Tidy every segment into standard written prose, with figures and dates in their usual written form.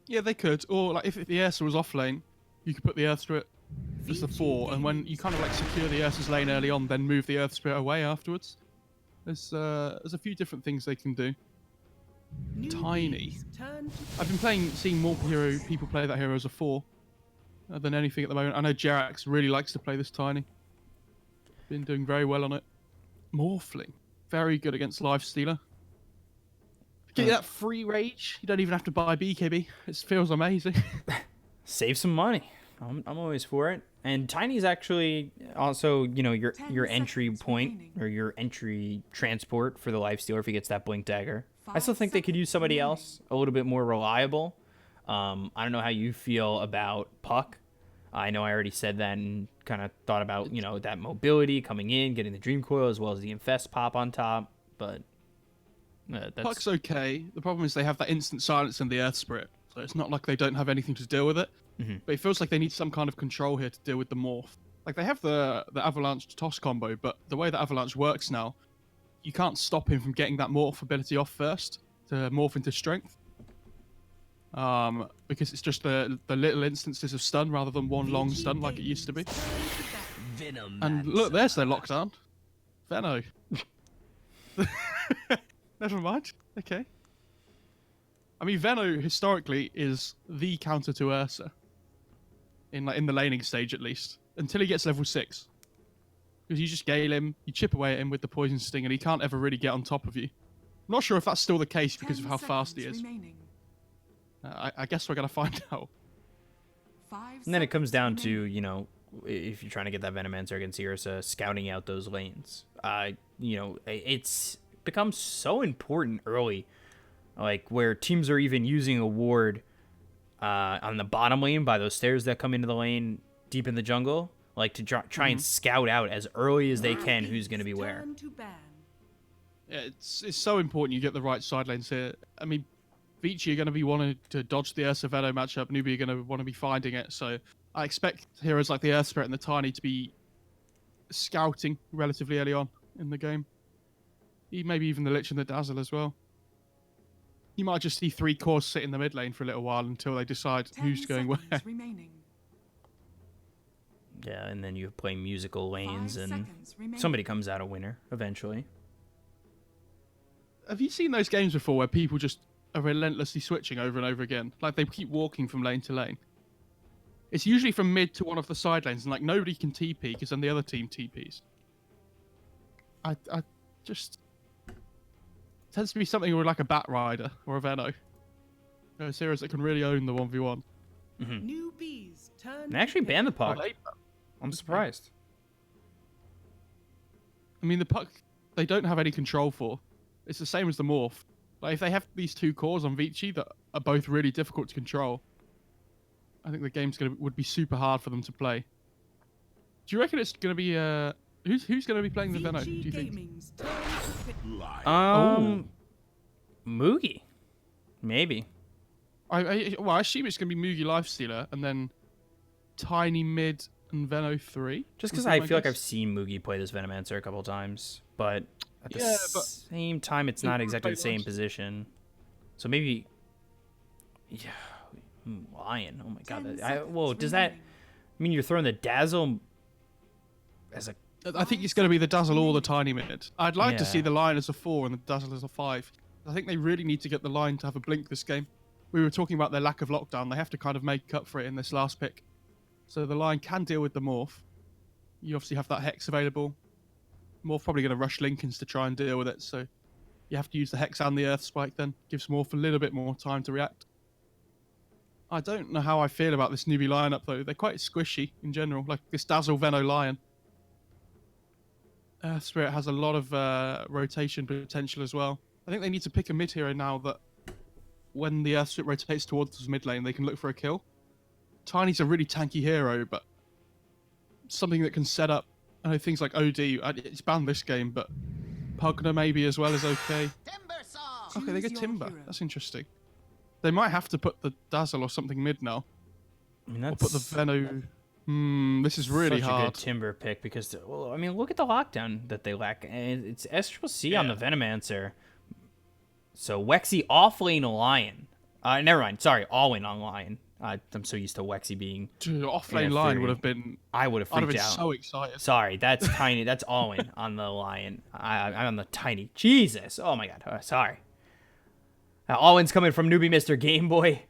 Yeah, they could. Or like if the Ursa was off lane, you could put the Earth Spirit as the Vici 4, and when you kind of like Gaming's secure the Ursa's lane early on, then move the Earth Spirit away afterwards. There's a few different things they can do. Tiny. Newbee's turn to I've been seeing more people play that hero as a 4 than anything at the moment. I know Jerax really likes to play this Tiny. Been doing very well on it. Morphling. Very good against Lifestealer. Get that free rage. You don't even have to buy BKB. It feels amazing. Save some money. I'm always for it. And Tiny's actually also, your 10 entry seconds point remaining. or your entry transport for the lifestealer if he gets that blink dagger. I still think they could use somebody else a little bit more reliable. I don't know how you feel about Puck. I know I already said that and kind of thought about, that mobility coming in, getting the Dream Coil as well as the Infest pop on top, but that's... Puck's okay. The problem is they have that instant silence in the Earth Spirit, so it's not like they don't have anything to deal with it. Mm-hmm. But it feels like they need some kind of control here to deal with the morph. Like they have the Avalanche toss combo, but the way that Avalanche works now, you can't stop him from getting that morph ability off first to morph into strength. Because it's just the little instances of stun rather than one long stun like it used to be. Venom. And look, there's their lockdown. Veno. Never mind. Okay. I mean, Veno historically is the counter to Ursa. In the laning stage, at least, until he gets level 6. Because you just gale him, you chip away at him with the poison sting, and he can't ever really get on top of you. I'm not sure if that's still the case because of how fast he is. I guess we're gonna find out. And then it comes down to, if you're trying to get that Venomancer against Ursa, scouting out those lanes. It's become so important early, like where teams are even using a ward on the bottom lane by those stairs that come into the lane deep in the jungle, like to try and scout out as early as they can who's going to be where. Yeah, it's so important you get the right side lanes here. I mean, Vici are going to be wanting to dodge the Ursa Venom matchup. Newbee are going to want to be finding it. So I expect heroes like the Earth Spirit and the Tiny to be scouting relatively early on in the game. Maybe even the Lich and the Dazzle as well. You might just see 3 cores sit in the mid lane for a little while until they decide who's going where. Yeah, and then you play musical lanes and somebody comes out a winner eventually. Have you seen those games before where people just are relentlessly switching over and over again? Like they keep walking from lane to lane. It's usually from mid to one of the side lanes, and like nobody can TP because then the other team TPs. I just tends to be something with like a Bat Rider or a Veno. Those heroes that can really own the 1v1. Mm-hmm. Newbee's turn. They actually banned the Puck. Oh, I'm surprised. I mean, the Puck, they don't have any control for. It's the same as the Morph. Like, if they have these 2 cores on Vici that are both really difficult to control, I think the game's would be super hard for them to play. Do you reckon it's going to be... Who's going to be playing the Veno, do you think? Moogie. Maybe. I assume it's going to be Mugi Lifestealer, and then Tiny Mid and Veno 3. Just because I feel like I've seen Moogie play this Venomancer a couple times, but at the same time, it's not exactly the same position. So maybe... Yeah, Lion. Oh my god. Does that mean you're throwing the Dazzle as a... I think it's going to be the Dazzle or the Tiny Mid. I'd like to see the Lion as a 4 and the Dazzle as a 5. I think they really need to get the Lion to have a blink this game. We were talking about their lack of lockdown. They have to kind of make up for it in this last pick. So the Lion can deal with the Morph. You obviously have that Hex available. Morph probably going to rush Lincolns to try and deal with it. So you have to use the Hex and the Earth Spike then. Gives Morph a little bit more time to react. I don't know how I feel about this newbie lineup though. They're quite squishy in general. Like this Dazzle Veno Lion. Earth Spirit has a lot of rotation potential as well. I think they need to pick a mid hero now that when the Earth Spirit rotates towards the mid lane, they can look for a kill. Tiny's a really tanky hero, but something that can set up things like OD. It's banned this game, but Pugna maybe as well is okay. Okay, they get Timber. That's interesting. They might have to put the Dazzle or something mid now. I mean, that's... Or put the Veno... this is really such hard. a good Timber pick because, I mean, look at the lockdown that they lack. And it's SCC on the Venomancer. So Wexy off lane Lion. Never mind. Sorry, Alwyn on Lion. I'm so used to Wexy being... Dude, offlane line would have been... I would have freaked I'd have been out. so excited. Sorry, that's tiny. That's Alwyn on the Lion. I'm on the tiny. Jesus. Oh my god. Sorry. Alwyn's coming from Newbee Mr. Game Boy.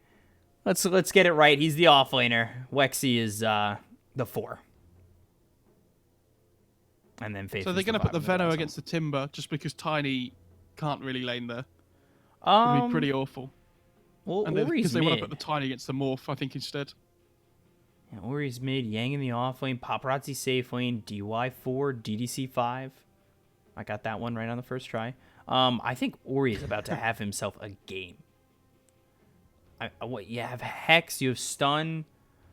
Let's get it right. He's the offlaner. Wexy is the 4. And then So they're going to put the Veno against the Timber just because Tiny can't really lane there. It'd be pretty awful. Well, and because they want to put the Tiny against the Morph, I think, instead. Yeah, Ori's mid, Yang in the off lane, Paparazzi safe lane, DY4, DDC5. I got that one right on the first try. I think Ori is about to have himself a game. You have Hex, you have Stun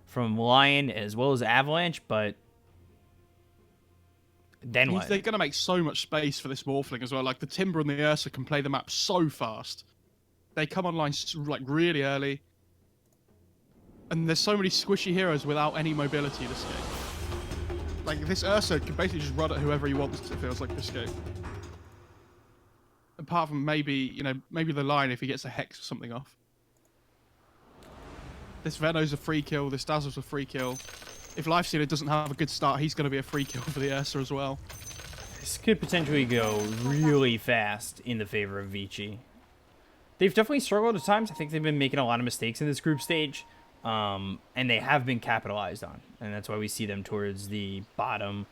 from Lion as well as Avalanche, but then what? They're going to make so much space for this Morphling as well. Like, the Timber and the Ursa can play the map so fast. They come online like really early. And there's so many squishy heroes without any mobility this game. Like, this Ursa can basically just run at whoever he wants, it feels like, this game. Apart from maybe the Lion if he gets a Hex or something off. This Veno's a free kill, this Dazzle's a free kill. If Lifestealer doesn't have a good start, he's going to be a free kill for the Ursa as well. This could potentially go really fast in the favor of Vici. They've definitely struggled at times. I think they've been making a lot of mistakes in this group stage. And they have been capitalized on. And that's why we see them towards the bottom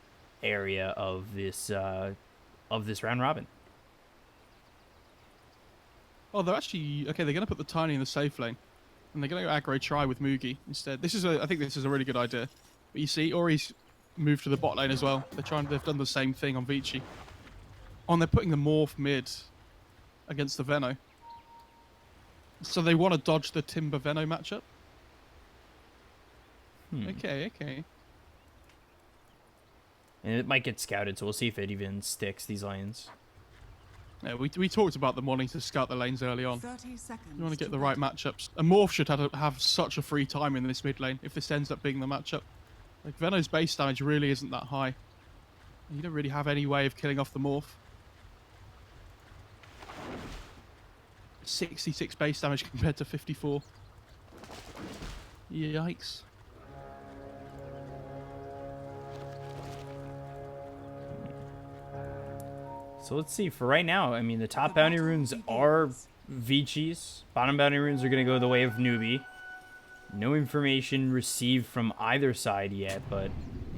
area of this round robin. Oh, they're actually... Okay, they're going to put the Tiny in the safe lane. And they're going to go aggro try with Mugi instead. I think this is a really good idea. But you see, Ori's moved to the bot lane as well. They've done the same thing on Vici. Oh, and they're putting the Morph mid against the Veno. So they want to dodge the Timber Veno matchup. Okay. And it might get scouted, so we'll see if it even sticks, these lanes. Yeah, we talked about them wanting to scout the lanes early on. 30 seconds. You want to get the right matchups. And Morph should have such a free time in this mid lane if this ends up being the matchup. Like, Veno's base damage really isn't that high. You don't really have any way of killing off the Morph. 66 base damage compared to 54. Yikes. So let's see. For right now, I mean, the top bounty runes are Vici's. Bottom bounty runes are going to go the way of Newbee. No information received from either side yet, but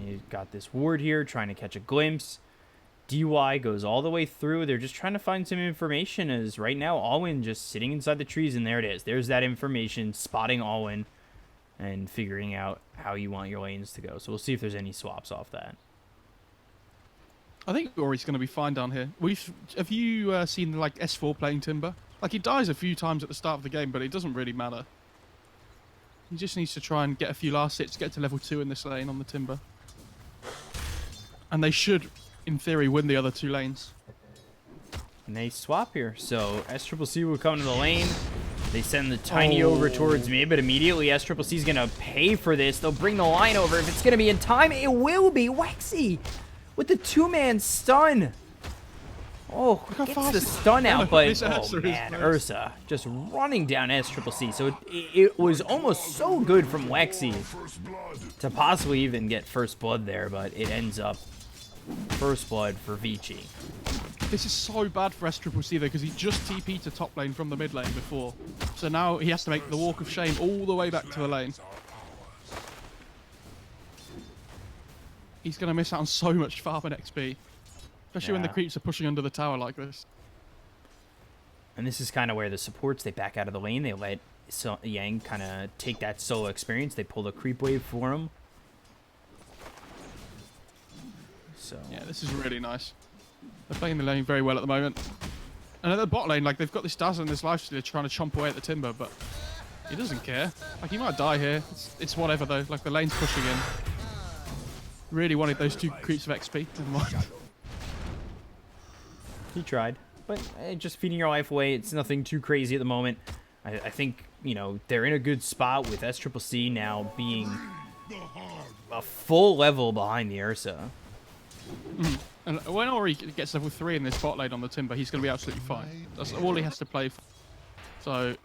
you've got this ward here trying to catch a glimpse. DY goes all the way through. They're just trying to find some information, as right now Alwyn just sitting inside the trees, and there it is. There's that information, spotting Alwyn and figuring out how you want your lanes to go. So we'll see if there's any swaps off that. I think Ori's going to be fine down here. Have you seen like S4 playing Timber? Like, he dies a few times at the start of the game, but it doesn't really matter. He just needs to try and get a few last hits, get to level 2 in this lane on the Timber. And they should, in theory, win the other 2 lanes. And they swap here. So SCCC will come to the lane. They send the Tiny over towards me, but immediately SCCC is going to pay for this. They'll bring the line over. If it's going to be in time, it will be. Wexy with the 2-man stun. Oh, gets the stun out, but oh man, Ursa just running down SCCC. So it was almost so good from Wexy to possibly even get first blood there, but it ends up first blood for Vici. This is so bad for SCCC though, because he just TP'd to top lane from the mid lane before. So now he has to make the walk of shame all the way back to the lane. He's going to miss out on so much farm and XP. Especially when the creeps are pushing under the tower like this. And this is kind of where the supports, they back out of the lane. They let Yang kind of take that solo experience. They pull the creep wave for him. So yeah, this is really nice. They're playing the lane very well at the moment. And at the bot lane, like, they've got this Dazzle and this Lifestealer trying to chomp away at the Timber, but he doesn't care. Like, he might die here. It's whatever, though. Like, the lane's pushing in. Really wanted those 2 creeps of XP. Never mind. He tried, but just feeding your life away, it's nothing too crazy at the moment. I think, you know, they're in a good spot with SCCC now being a full level behind the Ursa. And when Ori gets level 3 in this bot lane on the Timber, he's going to be absolutely fine. That's all he has to play for. So,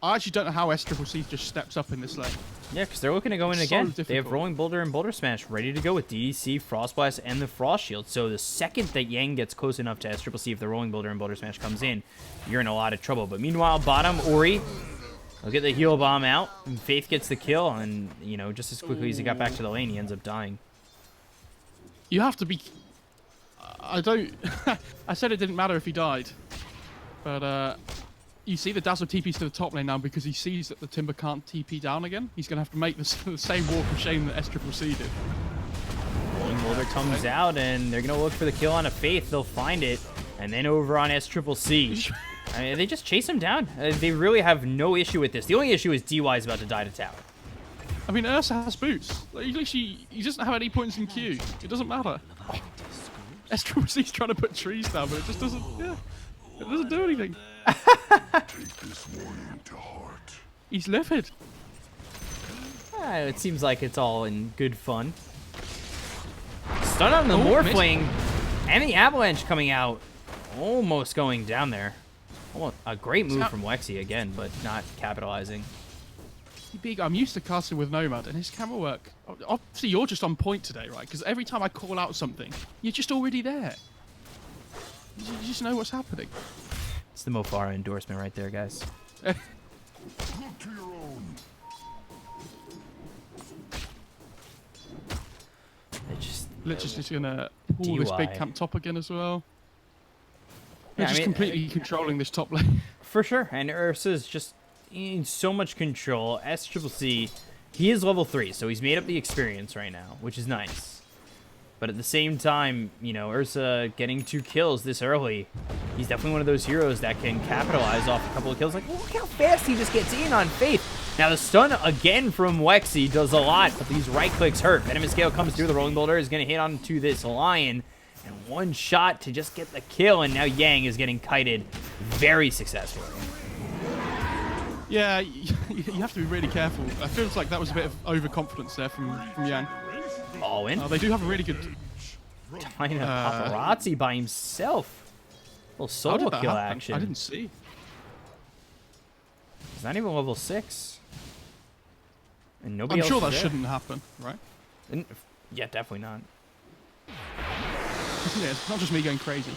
I actually don't know how SCCC just steps up in this lane. Yeah, because they're looking to go in So again. They have difficult. Rolling Boulder and Boulder Smash ready to go with DDC, Frost Blast, and the Frost Shield. So the second that Yang gets close enough to SCCC, if the Rolling Boulder and Boulder Smash comes in, you're in a lot of trouble. But meanwhile, bottom, Ori will get the heal bomb out. And Faith gets the kill, and, you know, just as quickly as he got back to the lane, he ends up dying. You have to be... I don't... I said it didn't matter if he died. But, you see the Dazzle TP's to the top lane now because he sees that the Timber can't TP down again. He's going to have to make the same walk of shame that SCCC did. Rolling Boulder comes out, and they're going to look for the kill on a Faith. They'll find it. And then over on SCCC. I mean, they just chase him down. They really have no issue with this. The only issue is DY is about to die to tower. I mean, Ursa has boots. Like, he doesn't have any points in queue. It doesn't matter. SCCC's trying to put trees down, but it just doesn't... Yeah. It doesn't do anything. He's livid. It seems like it's all in good fun. Stun on the Morphling and the Avalanche coming out. Almost going down there. Almost a great move from Wexy again, but not capitalizing. Big, I'm used to casting with Nomad, and his camera work... Obviously, you're just on point today, right? Because every time I call out something, you're just already there. You just know what's happening. It's the Mofara endorsement right there, guys. Look to your own. It just... Lich's just gonna pull this big camp top again as well. They're Yeah, just completely controlling this top lane. For sure, and Ursa's just in so much control. SCCC, he is level 3, so he's made up the experience right now, which is nice. But at the same time, you know, Ursa getting 2 kills this early, he's definitely one of those heroes that can capitalize off a couple of kills. Like, look how fast he just gets in on Faith. Now, the stun again from Wexy does a lot, but these right clicks hurt. Venomous Gale comes through. The Rolling Boulder is going to hit onto this Lion. And one shot to just get the kill, and now Yang is getting kited very successfully. Yeah, you have to be really careful. I feel like that was a bit of overconfidence there from Yang. All in. They do have a really good... Trying to paparazzi by himself. Little solo kill action. I didn't see. He's not even level 6. And nobody I'm else sure that is there. shouldn't happen, right? And, yeah, definitely not. Yeah, it's not just me going crazy.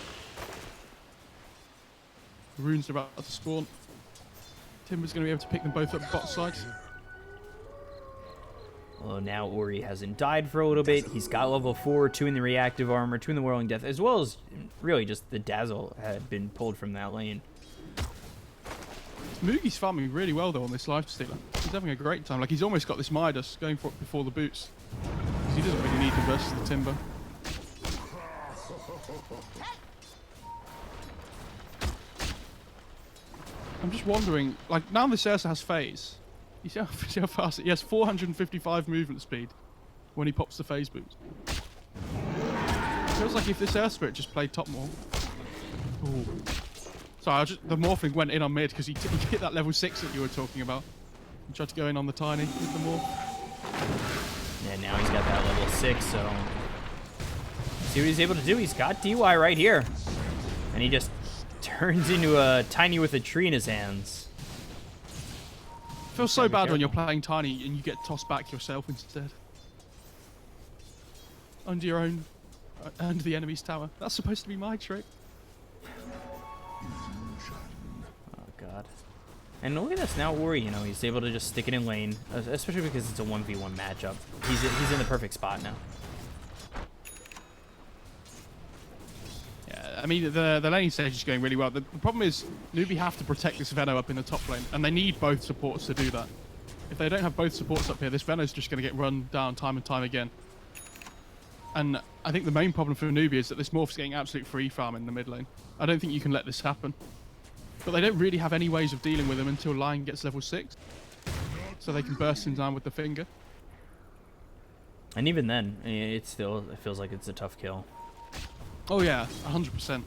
The runes are about to spawn. Timber's going to be able to pick them both up bot side. Well, now Ori hasn't died for a little bit. He's got level 4, 2 in the reactive armor, 2 in the whirling death, as well as really just the dazzle had been pulled from that lane. Mugi's farming really well though on this life stealer. He's having a great time. Like he's almost got this Midas going for it before the boots. Because he doesn't really need to versus the Timber. I'm just wondering, like now this Ursa has phase. You see how fast he has 455 movement speed when he pops the phase boost. Feels like if this Earth Spirit just played top more. Ooh. Sorry, the Morphling went in on mid because he hit that level 6 that you were talking about. He tried to go in on the tiny with the Morph. And now he's got that level 6, so... See what he's able to do. He's got DY right here. And he just turns into a tiny with a tree in his hands. Feels so bad when you're playing tiny and you get tossed back yourself instead. Under your own... under the enemy's tower. That's supposed to be my trick. Oh, God. And look at this now, Ori, you know, he's able to just stick it in lane, especially because it's a 1v1 matchup. He's in the perfect spot now. Yeah, I mean, the laning stage is going really well. The problem is, Newbee have to protect this Veno up in the top lane, and they need both supports to do that. If they don't have both supports up here, this Veno's just going to get run down time and time again. And I think the main problem for Newbee is that this Morph's getting absolute free farm in the mid lane. I don't think you can let this happen. But they don't really have any ways of dealing with him until Lion gets level 6. So they can burst him down with the finger. And even then, it feels like it's a tough kill. Oh yeah, 100%.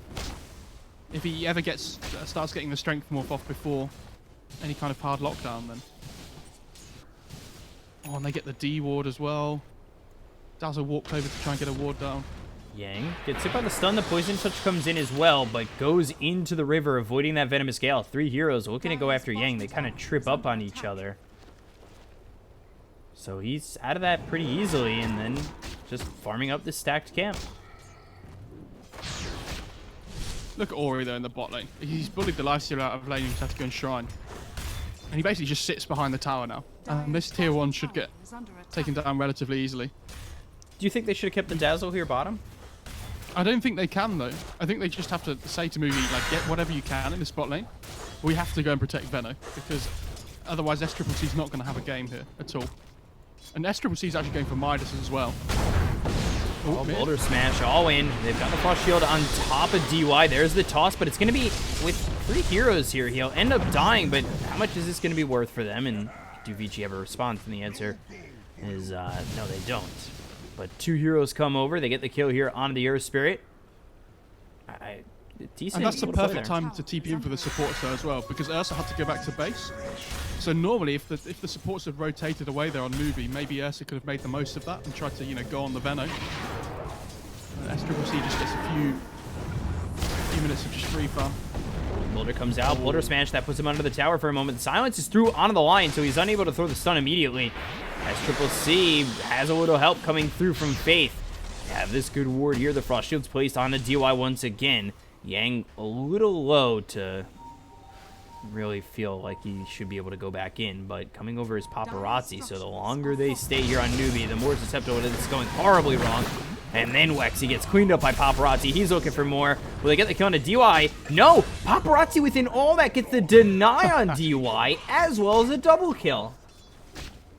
If he ever starts getting the strength morph off before any kind of hard lockdown, then... Oh, and they get the D ward as well. Dazzle walked over to try and get a ward down. Yang gets hit by the stun. The poison touch comes in as well, but goes into the river, avoiding that venomous gale. 3 heroes looking to go after Yang. They kind of trip up on each other. So he's out of that pretty easily, and then just farming up this stacked camp. Look at Ori though in the bot lane. He's bullied the lifesteal out of lane. He just had to go and shrine. And he basically just sits behind the tower now. And this tier 1 should get taken down relatively easily. Do you think they should have kept the Dazzle here bottom? I don't think they can though. I think they just have to say to Newbee, like, get whatever you can in this bot lane. We have to go and protect Veno, because otherwise SCCC's not going to have a game here at all. And SCCC's actually going for Midas as well. Oh, Boulder Smash all in. They've got the Frost Shield on top of DY. There's the toss, but it's going to be with 3 heroes here. He'll end up dying, but how much is this going to be worth for them? And do Vici have a response? And the answer is no, they don't. But 2 heroes come over. They get the kill here on the Earth Spirit. Decent. And that's the perfect time to TP in for the supports though as well, because Ursa had to go back to base. So normally, if the supports had rotated away there on Newbee, maybe Ursa could have made the most of that and tried to, you know, go on the Veno. SCCC just gets a few minutes of just free farm. Boulder comes out. Boulder Smash, that puts him under the tower for a moment. The silence is through onto the line, so he's unable to throw the stun immediately. SCCC has a little help coming through from Faith. They have this good ward here. The Frost Shield's placed on the DY once again. Yang a little low to really feel like he should be able to go back in, but coming over is Paparazzi, so the longer they stay here on Newbee, the more susceptible it is going horribly wrong. And then Wexy gets cleaned up by Paparazzi. He's looking for more. Will they get the kill on a DY? No! Paparazzi within all that gets the deny on DY, as well as a double kill.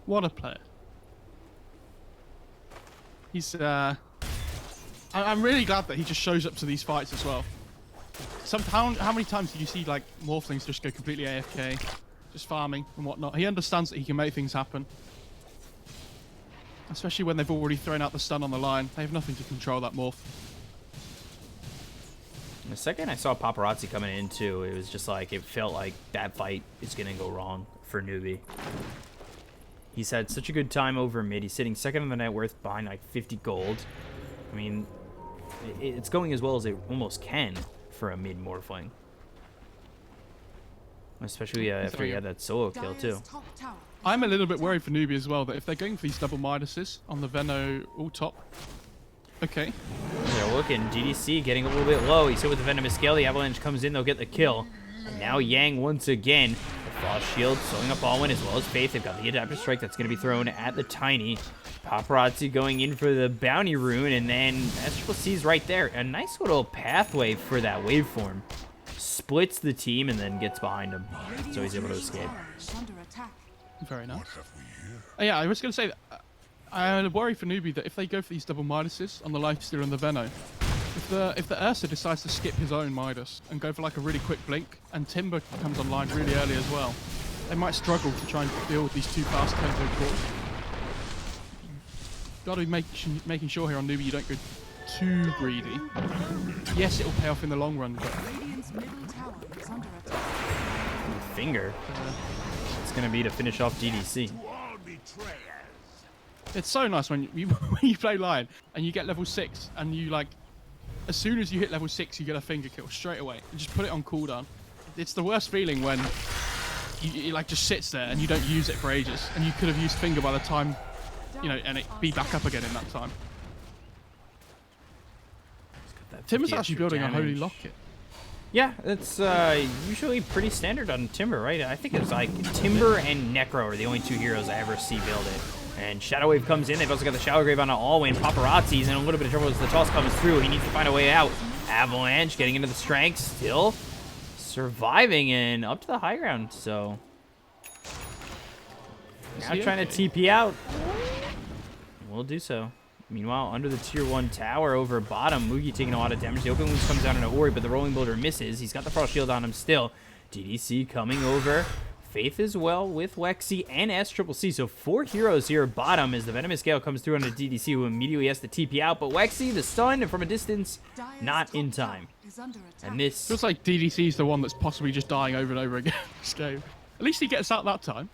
What a player. He's, I'm really glad that he just shows up to these fights as well. How many times do you see, like, Morphlings just go completely AFK, just farming and whatnot? He understands that he can make things happen. Especially when they've already thrown out the stun on the line. They have nothing to control that Morph. The second I saw Paparazzi coming in, too, it was just like, it felt like that fight is going to go wrong for Newbee. He's had such a good time over mid. He's sitting second on the net worth behind, like, 50 gold. I mean, it's going as well as it almost can for a mid Morphling. Especially after he had that solo kill, too. I'm a little bit worried for Newbee as well, that if they're going for these double Midases on the Veno all top. Okay. They're looking. GDC getting a little bit low. He's hit with the Venomous Scale. The Avalanche comes in. They'll get the kill. And now Yang once again. The Frost Shield sewing up Alwyn as well as Faith. They've got the Adaptive Strike that's going to be thrown at the Tiny. Paparazzi going in for the Bounty Rune. And then SCCC's right there. A nice little pathway for that waveform. Splits the team and then gets behind him. So he's able to escape. Very nice. Yeah, I was going to say, I worry for Newbee that if they go for these double Midases on the Lifesteal and the Veno, if the Ursa decides to skip his own Midas and go for like a really quick blink, and Timber comes online really early as well, they might struggle to try and deal with these 2 fast tempo cores. Got to be making sure here on Newbee you don't go too greedy. Yes, it will pay off in the long run, but... Finger. It's going to be to finish off GDC. It's so nice when you play Lion and you get level 6 and you, like, as soon as you hit level 6 you get a finger kill straight away and just put it on cooldown. It's the worst feeling when you like just sits there and you don't use it for ages and you could have used finger by the time, you know, and it be back up again in that time. Timber's actually building a Holy Locket. Yeah, it's usually pretty standard on Timber, right? I think it's like Timber and Necro are the only 2 heroes I ever see build it. And Shadow Wave comes in. They've also got the Shower Grave on Alwyn. Paparazzi's in a little bit of trouble as the toss comes through. He needs to find a way out. Avalanche getting into the strength. Still surviving and up to the high ground. So now trying to TP out. We'll do so. Meanwhile, under the tier 1 tower over bottom, Mugi taking a lot of damage. The Open Wounds comes down on Ori, but the Rolling Boulder misses. He's got the Frost Shield on him still. DDC coming over. Faith as well with Wexy and SCCC. So 4 heroes here bottom as the Venomous Gale comes through under DDC, who immediately has to TP out. But Wexy, the stun from a distance, not in time. And this... feels like DDC is the one that's possibly just dying over and over again this game. At least he gets out that time.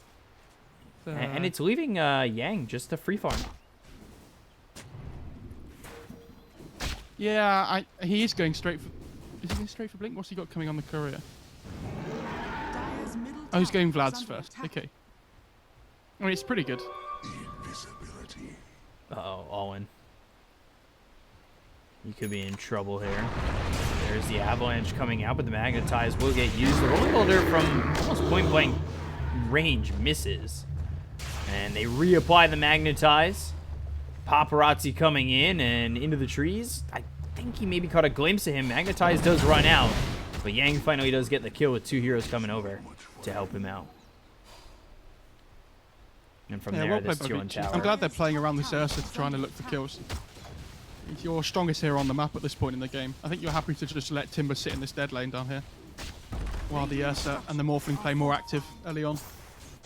And it's leaving Yang just a free farm. Yeah, he is going straight for... Is he going straight for Blink? What's he got coming on the courier? Oh, he's going Vlad's first. Okay. I mean, it's pretty good. Invisibility. Uh-oh, all in. You could be in trouble here. There's the Avalanche coming out, but the Magnetize will get used. The Rolling Boulder from almost point-blank range misses. And they reapply the Magnetize. Paparazzi coming in and into the trees. I think he maybe caught a glimpse of him. Magnetize does run out, but Yang finally does get the kill with 2 heroes coming over to help him out. And from there, well this played by 2-1 Vici. tower. I'm glad they're playing around this Ursa trying to look for kills. He's your strongest hero on the map at this point in the game. I think you're happy to just let Timber sit in this dead lane down here, while the Ursa and the Morphling play more active early on.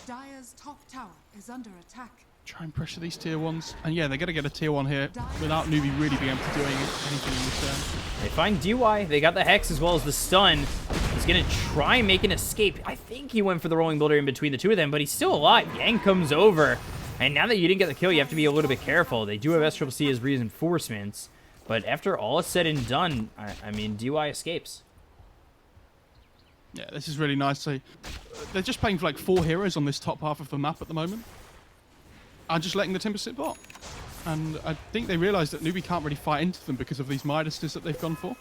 Dire's top tower is under attack. Try and pressure these tier 1s. And yeah, they're going to get a tier 1 here without Newbee really being able to do anything in return. They find DY. They got the Hex as well as the stun. He's going to try and make an escape. I think he went for the Rolling Boulder in between the two of them, but he's still alive. Yang comes over. And now that you didn't get the kill, you have to be a little bit careful. They do have SCC as reinforcements. But after all is said and done, I mean, DY escapes. Yeah, this is really nice. So they're just playing for like 4 heroes on this top half of the map at the moment. And just letting the Timber sit bot. And I think they realise that Newbee can't really fight into them because of these Midases that they've gone for.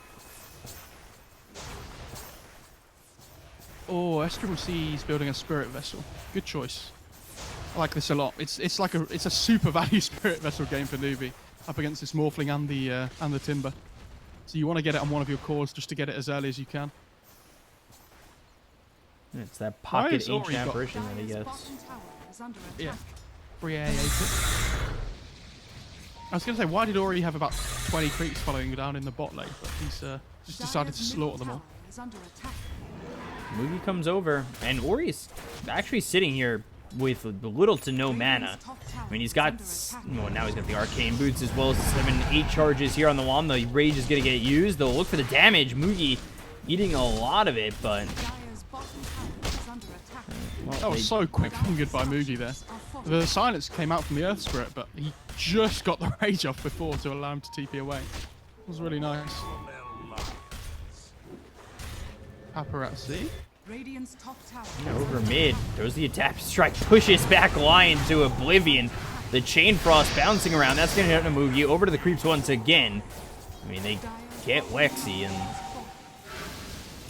Oh, SCC is building a Spirit Vessel. Good choice. I like this a lot. It's a super value Spirit Vessel game for Newbee up against this Morphling and the Timber. So you want to get it on one of your cores just to get it as early as you can. It's that pocket Ori ancient got- apparition that he Dire's gets. bottom tower is under attack. Yeah. Free AA pick. I was going to say, why did Ori have about 20 creeps following down in the bot lane? But he's just decided to Dire's slaughter middle them all. tower is under attack. Mugi comes over, and Ori's actually sitting here with little to no mana. I mean, he's got, well, now he's got the arcane boots as well as 7-8 charges here on the wall. The rage is going to get used. They'll look for the damage. Mugi eating a lot of it, but Dire's bottom tower is under attack. well, That was so quick fingered by Mugi there. The silence came out from the Earth Spirit, but he just got the rage off before to allow him to TP away. It was really nice. Paparazzi. Radiant's top tower. over mid. Throws the adapt strike, pushes back Lion to oblivion. The Chain Frost bouncing around. That's going to hit Mugi. Over to the creeps once again. I mean, they get Lexi, and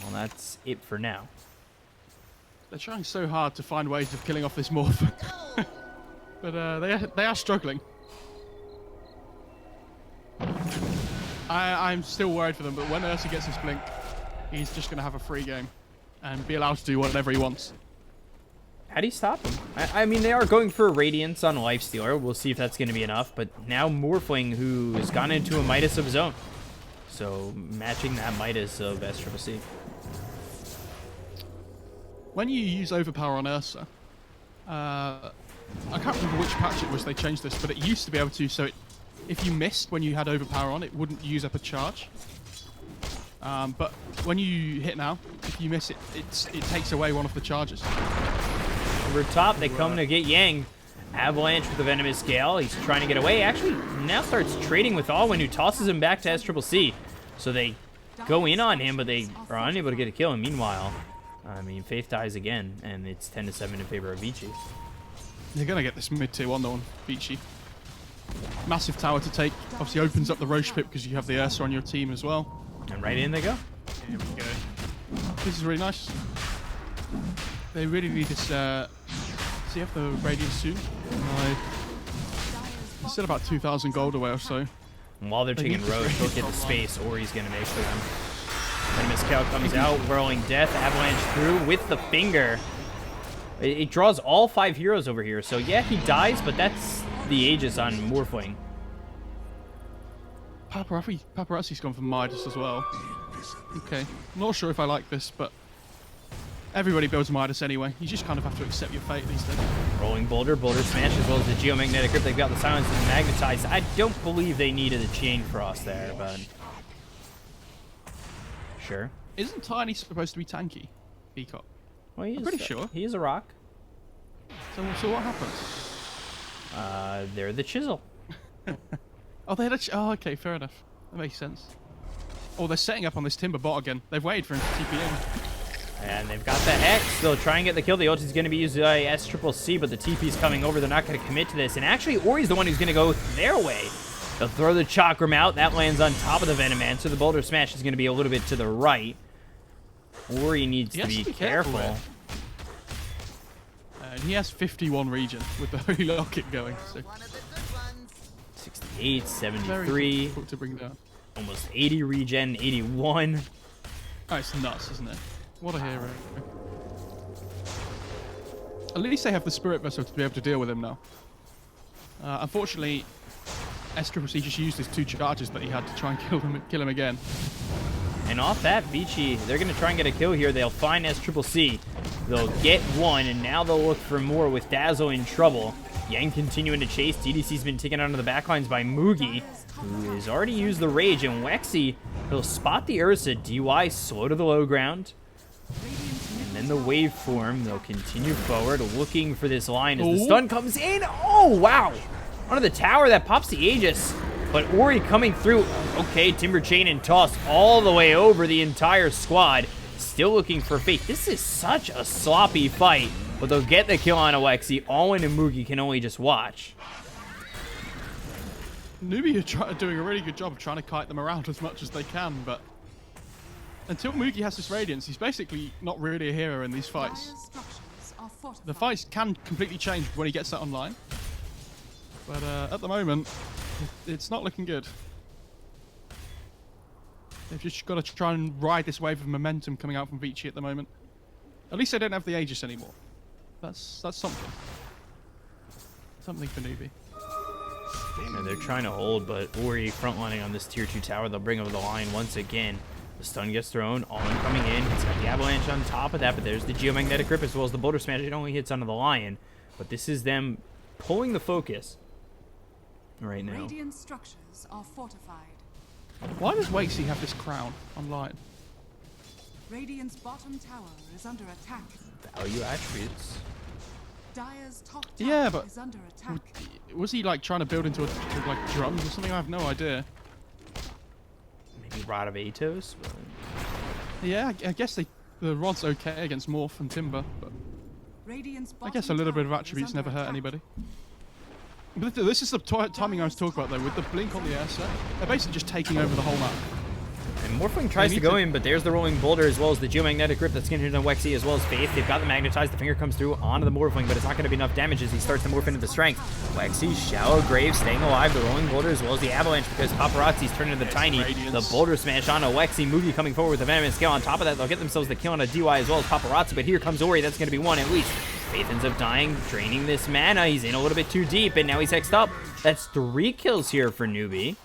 well, that's it for now. They're trying so hard to find ways of killing off this Morph. But they are struggling. I'm still worried for them, but when Ursa gets his blink, he's just going to have a free game and be allowed to do whatever he wants. How do you stop them? I mean, they are going for a Radiance on Lifestealer. We'll see if that's going to be enough. But now Morphling, who has gone into a Midas of his own. So matching that Midas of SCC. When you use Overpower on Ursa, I can't remember which patch it was they changed this, but it used to be able to, so if you missed when you had Overpower on, it wouldn't use up a charge. But when you hit now, if you miss it, it takes away one of the charges. Over top, they come to get Yang. Avalanche with the Venomous Gale. He's trying to get away. Actually, now starts trading with Alwyn, who tosses him back to SCC. So they go in on him, but they are unable to get a kill. And meanwhile, I mean, Faith dies again, and it's 10-7 in favor of Vici. You're going to get this mid-tier 1 though on Vici. Massive tower to take. Obviously opens up the Roche pit because you have the Ursa on your team as well. And right in they go. Here we go. This is really nice. They really need this. See if the Radiance soon. It's still about 2,000 gold away or so. And while they're They taking need this Roche, Radiance look at the online. space Ori's going to make for them. Venomous Cow comes out, whirling death, Avalanche through with the finger. It draws all 5 heroes over here. So yeah, he dies, but that's the Aegis on Morphling. Paparazzi's gone for Midas as well. Okay, not sure if I like this, but everybody builds Midas anyway. You just kind of have to accept your fate these days. Rolling Boulder, Boulder Smash, as well as the Geomagnetic Grip. They've got the Silence and the Magnetize. I don't believe they needed a Chain Frost there, but sure. Isn't Tiny supposed to be tanky, Peacock? Well, I'm pretty sure. He is a rock. So what happens? They're the Chisel. Oh, they had a... Oh, okay, fair enough. That makes sense. Oh, they're setting up on this Timber bot again. They've waited for him to TP in. And they've got the Hex. They'll try and get the kill. The ulti's going to be used by SCCC, but the TP's coming over. They're not going to commit to this. And actually, Ori's the one who's going to go their way. They'll throw the Chakram out. That lands on top of the Venomancer. So the Boulder Smash is going to be a little bit to the right. Ori needs to be careful. And he has 51 regen with the Holy Locket going. So 68, very 73, difficult to bring down. almost 80 regen, 81. Oh, it's nuts, isn't it? What a hero. At least they have the Spirit Vessel to be able to deal with him now. Unfortunately, SCCC just used his 2 charges that he had to try and kill him again. And off that, Vici, they're going to try and get a kill here. They'll find SCCC. They'll get one, and now they'll look for more with Dazzle in trouble. Yang continuing to chase. DDC's been taken out of the backlines by Mugi, who has already used the Rage. And Wexy, he'll spot the Ursa. DY slow to the low ground. And then the waveform, they'll continue forward, looking for this line as the stun comes in. Oh, wow. Under the tower, that pops the Aegis. But Ori coming through. Okay, Timber Chain and Toss all the way over the entire squad. Still looking for Fate. This is such a sloppy fight. But they'll get the kill on Alexi. Alwyn and Mugi can only just watch. Newbee are doing a really good job of trying to kite them around as much as they can, but until Mugi has this Radiance, he's basically not really a hero in these fights. The fights can completely change when he gets that online. But at the moment, it's not looking good. They've just got to try and ride this wave of momentum coming out from Vici at the moment. At least they don't have the Aegis anymore. That's something. Something for Newbee. And they're trying to hold, but Ori frontlining on this tier 2 tower. They'll bring over the line once again. The stun gets thrown. Alwyn coming in. He's got the Avalanche on top of that, but there's the Geomagnetic Grip as well as the Boulder Smash. It only hits onto the Lion. But this is them pulling the focus right now. Radiant structures are fortified. Why does Wakesy have this crown online? Radiant's bottom tower is under attack. Value attributes. Dire's top tower Yeah, but is under attack. was he like trying to build into like drums or something? I have no idea. Maybe Rod of Atos. But Yeah, I guess the rod's okay against Morph and Timber, but Radiant's I guess a little bit of bottom tower attributes is never under hurt attack. anybody. But this is the timing I was talking about though, with the blink on the air set. They're basically just taking over the whole map. And Morphling tries to go in, but there's the Rolling Boulder as well as the Geomagnetic Grip that's going to hit on Wexy as well as Faith. They've got the Magnetize. The finger comes through onto the Morphling, but it's not going to be enough damage as he starts to morph into the Strength. Wexy, Shallow Grave, staying alive. The Rolling Boulder as well as the Avalanche because Paparazzi's turning into the Tiny. The Boulder Smash on Wexy. Mugi coming forward with the Venomous Scale. On top of that, they'll get themselves the kill on a DY as well as Paparazzi, but here comes Ori. That's going to be one at least. Faith ends up dying, draining this mana. He's in a little bit too deep, and now he's hexed up. That's 3 kills here for Newbee.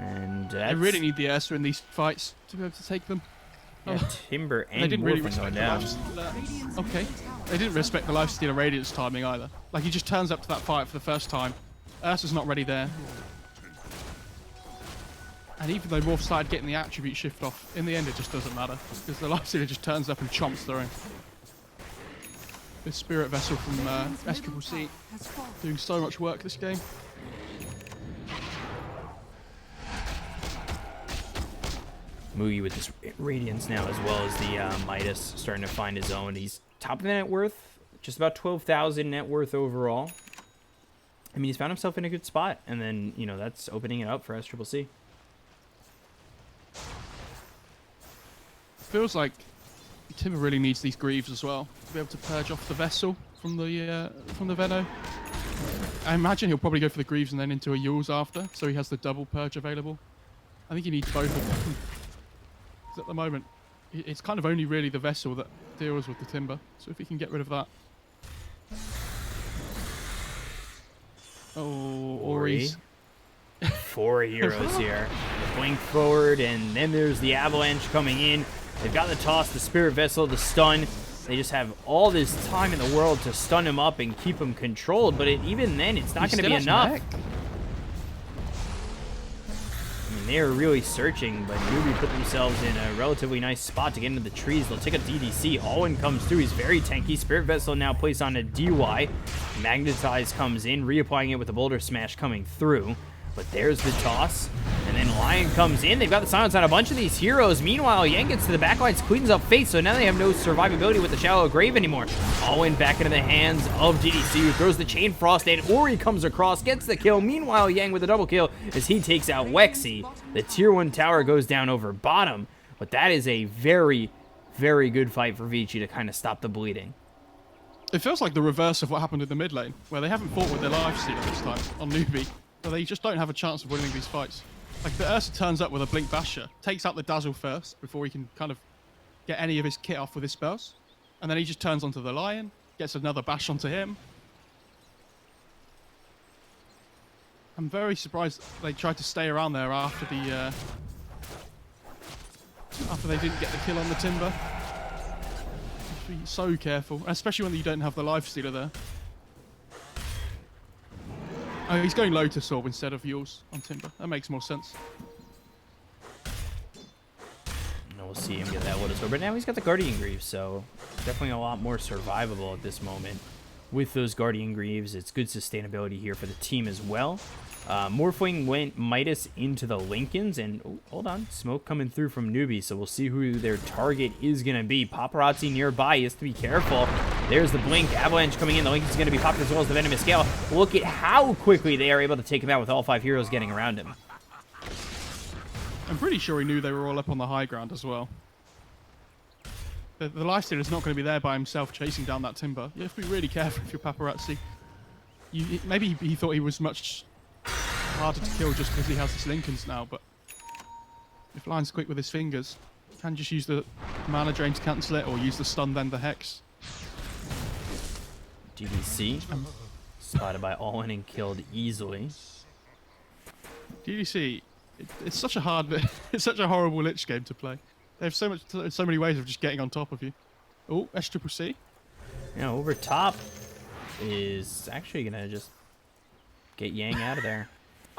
And I really need the Ursa in these fights to be able to take them. yeah, Timber and They didn't really Morphling respect going the down. lifesteal. Okay. They didn't respect the lifesteal Radiance timing either. Like he just turns up to that fight for the first time. Ursa's not ready there. And even though Morph started getting the attribute shift off, in the end it just doesn't matter. Because the lifesteal just turns up and chomps through him. This Spirit Vessel from SCCC Has fallen. doing so much work this game. Mugi with this Radiance now as well as the Midas starting to find his own. He's top of the net worth, just about 12,000 net worth overall. I mean, he's found himself in a good spot, and then, you know, that's opening it up for SCCC. Feels like Timber really needs these Greaves as well to be able to purge off the vessel from the Veno. I imagine he'll probably go for the Greaves and then into a Yules after, so he has the double purge available. I think he needs both of them. 'Cause at the moment, it's kind of only really the vessel that deals with the Timber. So if he can get rid of that. Oh, Ori's. 4 heroes here. The blink forward, and then there's the Avalanche coming in. They've got the toss, the Spirit Vessel, the stun. They just have all this time in the world to stun him up and keep him controlled, but even then, it's not going to be enough. I mean, they are really searching, but Newbee put themselves in a relatively nice spot to get into the trees. They'll take a DDC. Alwyn comes through. He's very tanky. Spirit Vessel now placed on a DY. Magnetize comes in, reapplying it with the Boulder Smash coming through. But there's the toss. And then Lion comes in. They've got the silence on a bunch of these heroes. Meanwhile, Yang gets to the backlines, cleans up Fate, so now they have no survivability with the Shallow Grave anymore. All in back into the hands of DDC, who throws the Chain Frost, and Ori comes across, gets the kill. Meanwhile, Yang with a double kill as he takes out Wexy. The tier 1 tower goes down over bottom, but that is a very, very good fight for Vici to kind of stop the bleeding. It feels like the reverse of what happened in the mid lane, where they haven't fought with their lifestealer this time on Newbee, so they just don't have a chance of winning these fights. Like, the Ursa turns up with a Blink Basher, takes out the Dazzle first before he can kind of get any of his kit off with his spells, and then he just turns onto the Lion, gets another bash onto him. I'm very surprised they tried to stay around there after the after they didn't get the kill on the Timber. Be so careful, especially when you don't have the lifestealer there. Oh, he's going Lotus Orb instead of yours on Timber. That makes more sense. And we'll see him get that Lotus Orb. But now he's got the Guardian Greaves, so definitely a lot more survivable at this moment. With those Guardian Greaves, it's good sustainability here for the team as well. Morphling went Midas into the Lincolns, and oh, hold on, smoke coming through from Newbee, so we'll see who their target is going to be. Paparazzi nearby, he has to be careful. There's the Blink, Avalanche coming in, the Lincoln's going to be popped as well as the Venomous Gale. Look at how quickly they are able to take him out with all 5 heroes getting around him. I'm pretty sure he knew they were all up on the high ground as well. The lifestealer's not going to be there by himself chasing down that Timber. You have to be really careful if you're Paparazzi. Maybe he thought he was much harder to kill just because he has his Lincolns now, but if Lion's quick with his fingers, he can just use the mana drain to cancel it, or use the stun then the Hex. DDC spotted by All-In and killed easily. DDC, it's such a hard, it's such a horrible Lich game to play. They have so many ways of just getting on top of you. Oh, SCCC. Yeah, over top is actually gonna just get Yang out of there.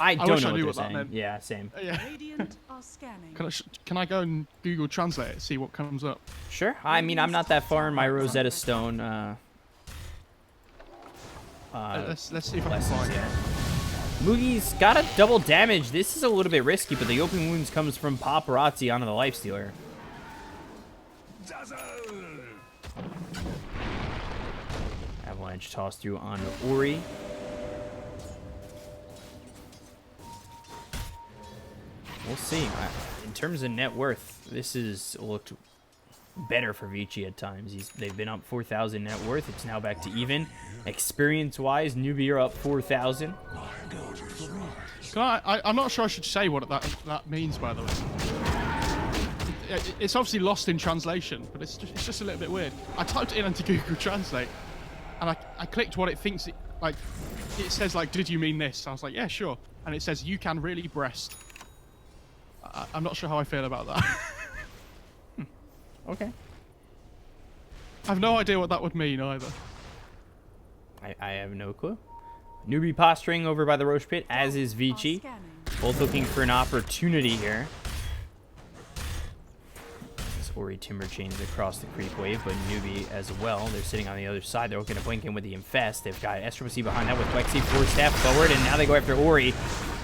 I don't wish know I knew what what they're that saying. meant. Yeah, same. Yeah. Radiant are scanning. Can I go and Google Translate it, see what comes up? Sure. I mean, I'm not that far in my Rosetta Stone. Let's see if I can Lessons find it. yet. Mugi's got a double damage. This is a little bit risky, but the open wounds comes from Paparazzi onto the Lifestealer. Avalanche toss through onto Ori. We'll see. In terms of net worth, this has looked better for Vici at times. They've been up 4,000 net worth. It's now back to even. Experience-wise, Newbee are up 4,000. I'm not sure I should say what that means, by the way. It's obviously lost in translation, but it's just a little bit weird. I typed it in into Google Translate, and I clicked what it thinks. It says like, did you mean this? I was like, yeah, sure. And it says, you can really breast. I'm not sure how I feel about that. Okay. I have no idea what that would mean either. I have no clue. Newbee posturing over by the Roche Pit, as is Vici. Both looking for an opportunity here. This Ori Timber chains across the creep wave, but Newbee as well. They're sitting on the other side. They're looking to blink in with the Infest. They've got SCCC behind that with Wexy 4-step forward, and now they go after Ori.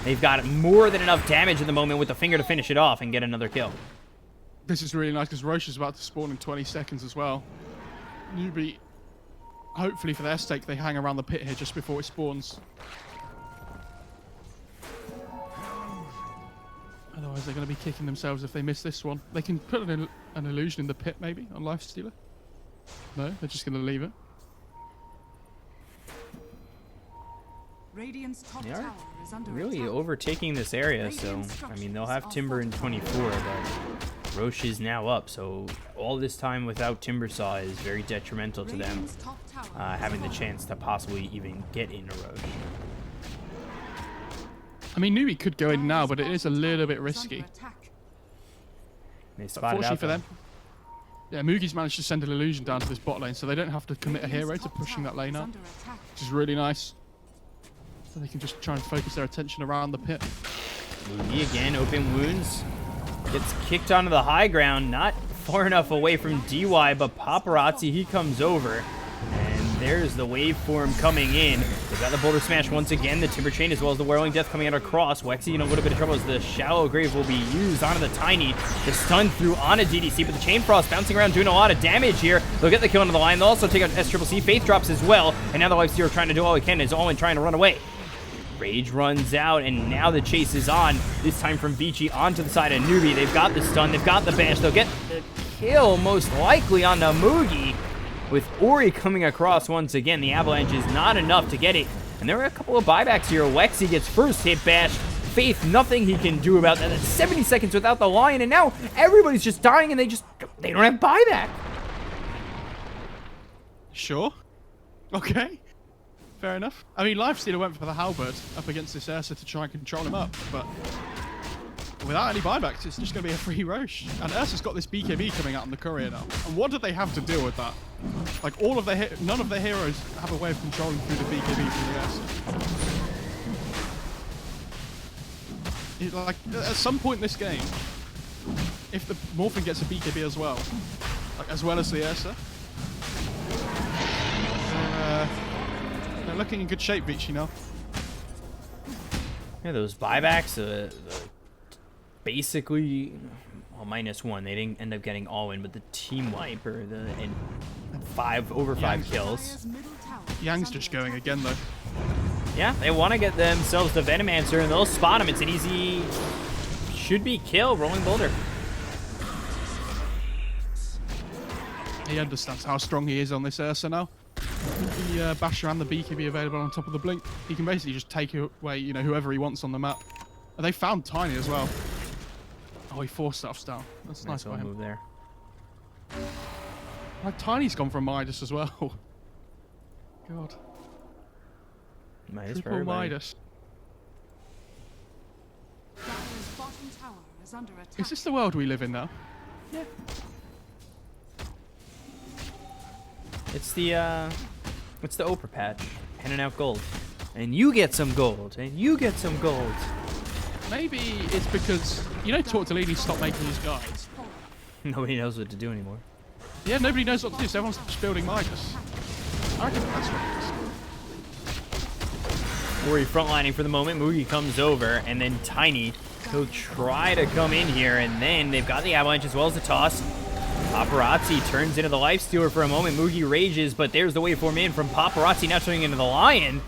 They've got more than enough damage at the moment with the finger to finish it off and get another kill. This is really nice because Roche is about to spawn in 20 seconds as well. Newbee, hopefully for their sake, they hang around the pit here just before it spawns. Otherwise, they're going to be kicking themselves if they miss this one. They can put an illusion in the pit, maybe, on Lifestealer. No, they're just going to leave it. Radiant's top They are tower is under really attack. overtaking this area, so, I mean, they'll have Timber in 24, but Roche is now up, so all this time without Timber Saw is very detrimental to them, Radiant's top tower having the chance to possibly even get into Roche. I mean, Newbee could go in now, but it is a little bit risky. They spotted Fortunately out for them. Yeah, Mugi's managed to send an illusion down to this bot lane, so they don't have to commit a hero to pushing that lane up, which is really nice. So they can just try and focus their attention around the pit. Mugi again, open wounds. Gets kicked onto the high ground, not far enough away from DY, but Paparazzi, he comes over. And there's the waveform coming in. They've got the Boulder Smash once again, the Timber Chain, as well as the Whirling Death coming out across. Wexy in a little bit of trouble as the Shallow Grave will be used onto the Tiny. The stun through on a DDC, but the Chain Frost bouncing around doing a lot of damage here. They'll get the kill into the line. They'll also take out SCCC. Faith drops as well, and now the Lifestealer trying to do all he can. Is Alwyn trying to run away. Rage runs out, and now the chase is on. This time from Vici onto the side of Newbee. They've got the stun, they've got the bash. They'll get the kill most likely on the Mugi. With Ori coming across once again, the Avalanche is not enough to get it. And there are a couple of buybacks here. Wexy gets first hit bash. Faith, nothing he can do about that. That's 70 seconds without the Lion, and now everybody's just dying, and they don't have buyback. Sure. Okay. Fair enough. I mean, Lifestealer went for the Halberd up against this Ursa to try and control him up, but without any buybacks, it's just going to be a free Roche. And Ursa's got this BKB coming out on the courier now. And what do they have to deal with that? Like, none of their heroes have a way of controlling through the BKB from the Ursa. Like, at some point in this game, if the Morphling gets a BKB as well, like, as well as the Ursa, they're looking in good shape, Vici, now. Yeah, those buybacks, basically, well, -1. They didn't end up getting all in, but the team wipe or and over 5 kills. Yang's just going again, though. Yeah, they want to get themselves the Venomancer, and they'll spot him. It's an easy, should be kill, Rolling Boulder. He understands how strong he is on this Ursa now. The Basher and the BKB available on top of the Blink. He can basically just take away, you know, whoever he wants on the map. And they found Tiny as well. Oh, he forced stuffs down. That's nice by him. Move there. Like, Tiny's gone from Midas as well. God. Midas for Triple everybody. Midas. Dire's bottom tower is under attack. Is this the world we live in now? Yeah. It's the Oprah patch, handing out gold. And you get some gold, and you get some gold. Maybe it's because, you know, Tortellini stopped making his guides. Nobody knows what to do anymore. Yeah, nobody knows what to do, so everyone's just building Midas. I reckon that's what it is. Ori frontlining for the moment. Mugi comes over, and then Tiny, he'll try to come in here, and then they've got the Avalanche as well as the toss. Paparazzi turns into the Lifestealer for a moment. Mugi rages, but there's the waveform in from Paparazzi now turning into the Lion.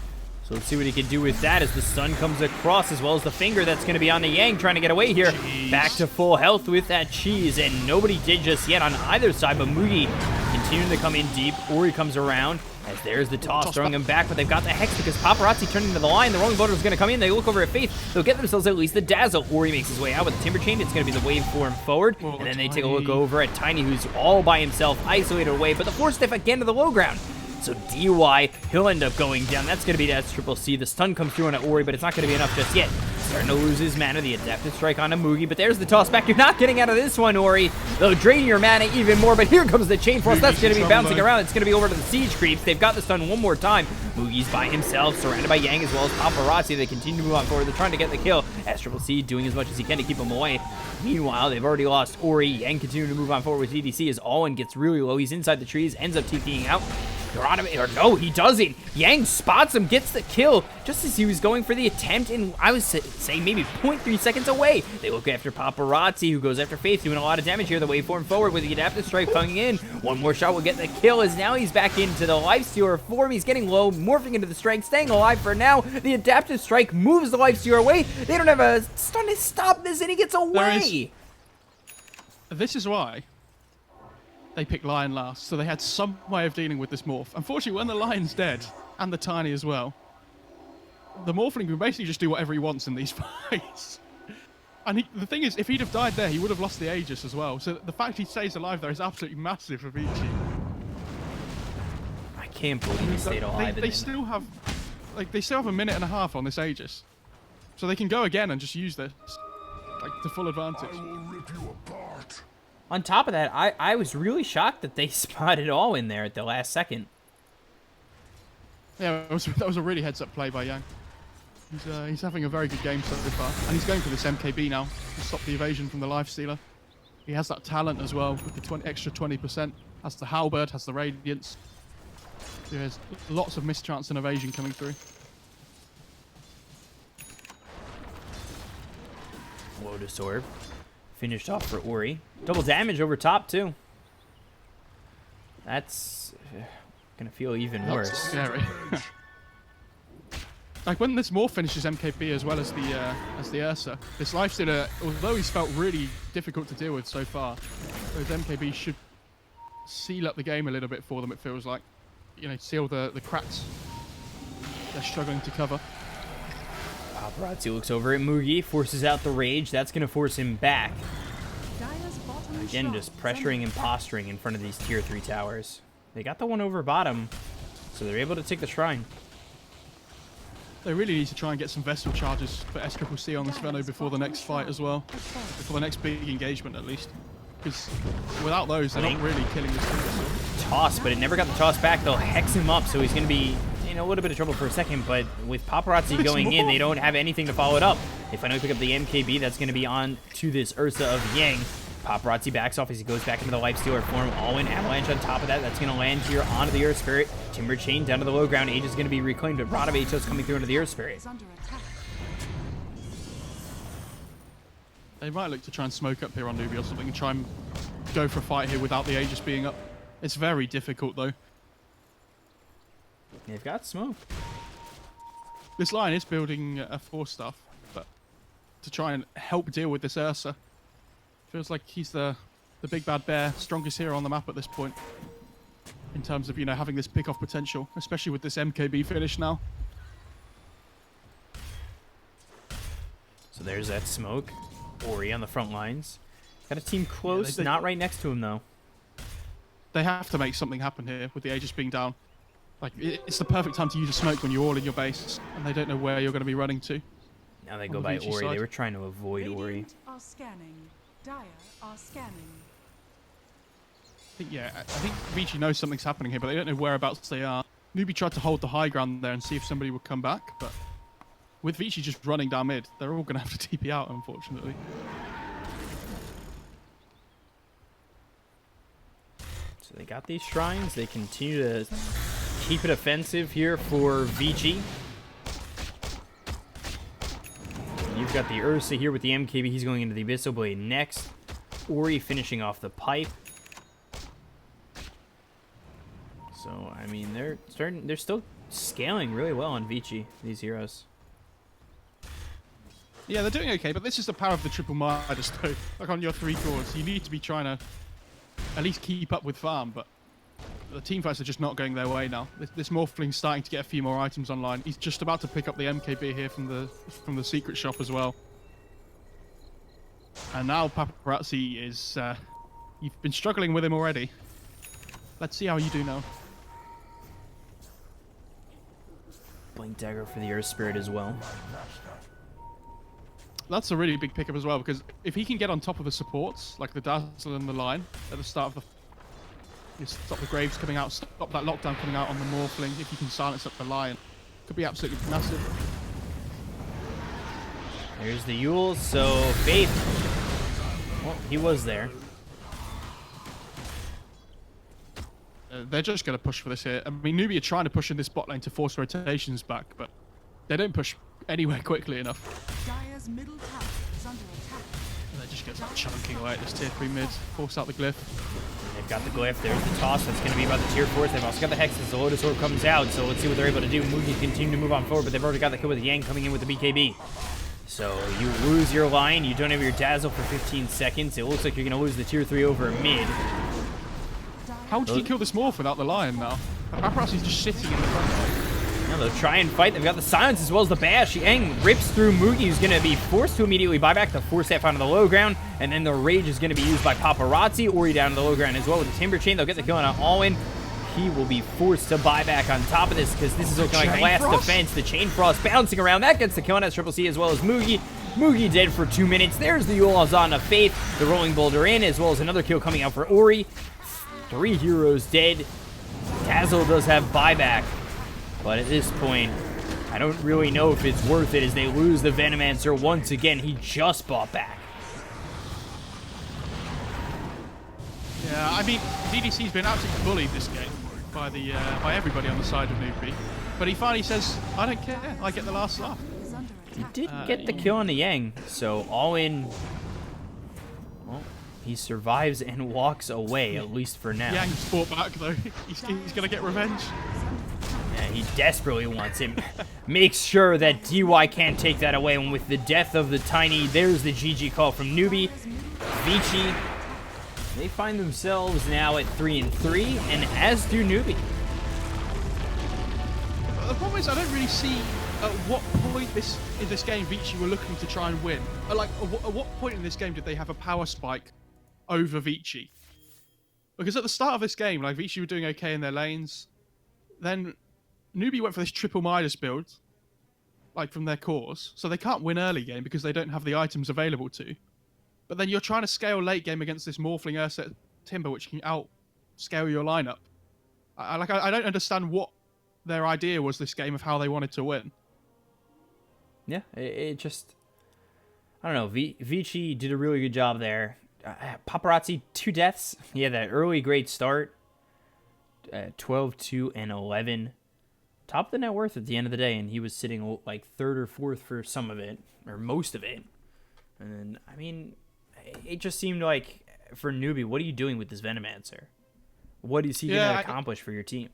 So let's see what he can do with that as the stun comes across, as well as the finger that's going to be on the Yang trying to get away here. Jeez. Back to full health with that cheese, and nobody did just yet on either side, but Mugi continuing to come in deep. Ori comes around, as there's the toss throwing him back, but they've got the Hex because Paparazzi turning into the Lion. The Rolling Boulder is going to come in. They look over at Faith. They'll get themselves at least the Dazzle. Ori makes his way out with the Timber Chain. It's going to be the waveform forward, and then they take a look over at Tiny, who's all by himself, isolated away, but the Force Stiff again to the low ground. So DY, he'll end up going down. That's going to be that SCCC. The stun comes through on an Ori, but it's not going to be enough just yet. Starting to lose his mana. The Adaptive Strike on a Mugi, but there's the toss back. You're not getting out of this one, Ori. They'll drain your mana even more, but here comes the Chain Frost. That's going to be bouncing around. It's going to be over to the Siege Creeps. They've got the stun one more time. Mugi's by himself, surrounded by Yang as well as Paparazzi. They continue to move on forward. They're trying to get the kill. SCCC doing as much as he can to keep him away. Meanwhile, they've already lost Ori. Yang continuing to move on forward with DDC as Alwyn gets really low. He's inside the trees, ends up TPing out. Or no, he doesn't. Yang spots him, gets the kill just as he was going for the attempt, and I was saying maybe 0.3 seconds away. They look after Paparazzi, who goes after Faith, doing a lot of damage here. The waveform forward with the Adaptive Strike coming in. One more shot will get the kill, as now he's back into the Lifestealer form. He's getting low, morphing into the Strike, staying alive for now. The Adaptive Strike moves the Lifestealer away. They don't have a stun to stop this, and he gets away. This is why they picked Lion last, so they had some way of dealing with this morph. Unfortunately, when the Lion's dead, and the Tiny as well, the Morphling can basically just do whatever he wants in these fights. And the thing is, if he'd have died there, he would have lost the Aegis as well. So the fact he stays alive there is absolutely massive for Vici. I can't believe he stayed alive. They still have, like, they still have a minute and a half on this Aegis, so they can go again and just use this, like, to full advantage. I will rip you apart. On top of that, I was really shocked that they spotted all in there at the last second. Yeah, that was a really heads-up play by Yang. He's having a very good game so far, and he's going for this MKB now to stop the evasion from the Lifestealer. He has that talent as well with the extra 20%. Has the Halberd, has the Radiance. There's lots of mischance and evasion coming through. Lotus Orb. Finished off for Ori. Double damage over top, too. That's gonna feel even That's worse. scary. Like when this Morph finishes MKB as well as the Ursa, this Lifestealer, although he's felt really difficult to deal with so far, those MKB should seal up the game a little bit for them, it feels like. You know, seal the cracks they're struggling to cover. Paparazzi looks over at Mugi, forces out the rage. That's going to force him back. Dire's bottom Again, shrine just is pressuring under and posturing in front of these tier 3 towers. They got the one over bottom, so they're able to take the shrine. They really need to try and get some Vessel charges for SCCC on this Veno before the next fight as well. Before the next big engagement, at least. Because without those, they're not really killing this Vessel. Toss, but it never got the toss back. They'll hex him up, so he's going to be in a little bit of trouble for a second. But with Paparazzi going in, they don't have anything to follow it up. They finally pick up the MKB. That's going to be on to this Ursa of Yang. Paparazzi backs off as he goes back into the Lifestealer form. All-in Avalanche on top of that. That's going to land here onto the Earth Spirit. Timber Chain down to the low ground. Age is going to be reclaimed, but Rod of Atos coming through into the Earth Spirit. is under attack. They might look to try and smoke up here on Newbee or something and try and go for a fight here without the Aegis being up. It's very difficult, though. They've got smoke. This line is building a 4-staff, but to try and help deal with this Ursa. Feels like he's the big bad bear, strongest hero on the map at this point. In terms of, you know, having this pick-off potential, especially with this MKB finish now. So there's that smoke. Ori on the front lines. Got a team close, they- not right next to him, though. They have to make something happen here with the Aegis being down. Like, it's the perfect time to use a smoke when you're all in your base, and they don't know where you're going to be running to. Now they On go the by Vici Ori. side. They were trying to avoid Ori. Radiant are scanning. Dire are scanning. I think Vici knows something's happening here, but they don't know whereabouts they are. Newbee tried to hold the high ground there and see if somebody would come back, but with Vici just running down mid, they're all going to have to TP out, unfortunately. So they got these shrines. They continue to keep it offensive here for Vici. You've got the Ursa here with the MKB. He's going into the Abyssal Blade next. Ori finishing off the pipe. So, I mean, they're still scaling really well on Vici, these heroes. Yeah, they're doing okay, but this is the power of the triple Midas, though. Like on your 3 cores, you need to be trying to at least keep up with farm, but the team fights are just not going their way now. This Morphling's starting to get a few more items online. He's just about to pick up the MKB here from the secret shop as well. And now Paparazzi is... you've been struggling with him already. Let's see how you do now. Blink Dagger for the Earth Spirit as well. That's a really big pickup as well, because if he can get on top of the supports, like the Dazzle and the Line, at the start of the... You stop the Graves coming out, stop that lockdown coming out on the Morphling, if you can silence up the Lion. Could be absolutely massive. Here's the Yule, so Faith... Well, he was there. They're just going to push for this here. I mean, Newbee are trying to push in this bot lane to force rotations back, but they don't push anywhere quickly enough. Dire's middle tower is under attack. And they just get that chunking away at this tier 3 mid, force out the glyph. They've got the glyph. There's the toss. That's going to be about the tier 4s. They've also got the hexes. The Lotus Orb comes out, so let's see what they're able to do. Mugi continue to move on forward, but they've already got the kill with Yang coming in with the BKB. So you lose your line. You don't have your Dazzle for 15 seconds. It looks like you're going to lose the tier 3 over mid. How did he kill this Morph without the Lion now? Paparazzi's just sitting in the front line. Now they'll try and fight. They've got the silence as well as the bash. Yang rips through Mugi, who's going to be forced to immediately buy back the 4-step onto the low ground. And then the rage is going to be used by Paparazzi. Ori down to the low ground as well with the Timber Chain. They'll get the kill on an all-in. He will be forced to buy back on top of this because this is looking like the last defense. The Chain Frost bouncing around. That gets the kill on SCCC as well as Mugi. Mugi dead for 2 minutes. There's the Yulazan of Faith. The Rolling Boulder in as well as another kill coming out for Ori. 3 heroes dead. Dazzle does have buyback. But at this point, I don't really know if it's worth it as they lose the Venomancer once again. He just bought back. Yeah, I mean, DDC's been absolutely bullied this game by the by everybody on the side of Newbee. But he finally says, "I don't care. I get the last laugh." Is under He attack. did get the kill on the Yang, so all in. Well, he survives and walks away, at least for now. Yang's fought back though. He's gonna get revenge. Yeah, he desperately wants him. Makes sure that DY can't take that away. And with the death of the Tiny, there's the GG call from Newbee. Vici, they find themselves now at 3-3, and as do Newbee. The problem is I don't really see at what point in this game Vici were looking to try and win. Like, at what point in this game did they have a power spike over Vici? Because at the start of this game, like, Vici were doing okay in their lanes. Then Newbee went for this triple Midas build, like, from their cores. So they can't win early game because they don't have the items available to. But then you're trying to scale late game against this Morphling Ursa Timber, which can out-scale your lineup. I don't understand what their idea was this game of how they wanted to win. Yeah, it just... I don't know. Vici did a really good job there. Paparazzi, 2 deaths. He had that early great start. 12, 2, and 11. Top of the net worth at the end of the day, and he was sitting like 3rd or 4th for some of it, or most of it. And then, I mean, it just seemed like, for Newbee, what are you doing with this Venomancer? What is he going to accomplish for your team?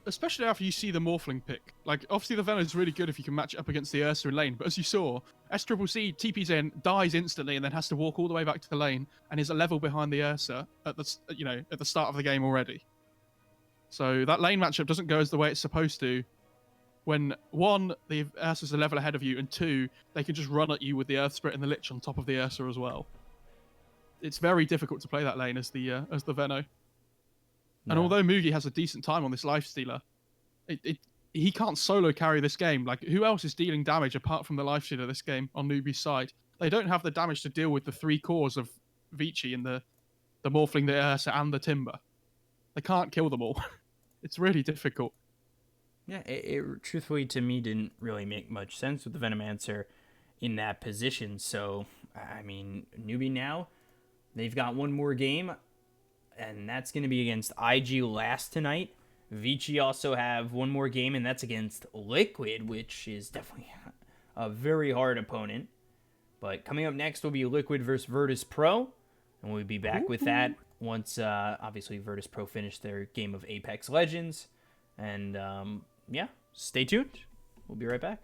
Especially after you see the Morphling pick. Like, obviously the Venom is really good if you can match it up against the Ursa in lane, but as you saw, SCCC TP's in, dies instantly, and then has to walk all the way back to the lane, and is a level behind the Ursa at the start of the game already. So that lane matchup doesn't go as the way it's supposed to. When 1, the Ursa's a level ahead of you, and 2, they can just run at you with the Earth Spirit and the Lich on top of the Ursa as well. It's very difficult to play that lane as the Veno. And although Mugi has a decent time on this Lifestealer, he can't solo carry this game. Like, who else is dealing damage apart from the Lifestealer this game on Newbee's side? They don't have the damage to deal with the 3 cores of Vici and the Morphling, the Ursa, and the Timber. They can't kill them all. It's really difficult. Yeah, it truthfully to me didn't really make much sense with the Venomancer in that position. So, I mean, Newbee now, they've got one more game, and that's going to be against IG last tonight. Vici also have one more game, and that's against Liquid, which is definitely a very hard opponent. But coming up next will be Liquid versus Virtus Pro, and we'll be back with that once, obviously, Virtus Pro finish their game of Apex Legends. And, yeah, stay tuned. We'll be right back.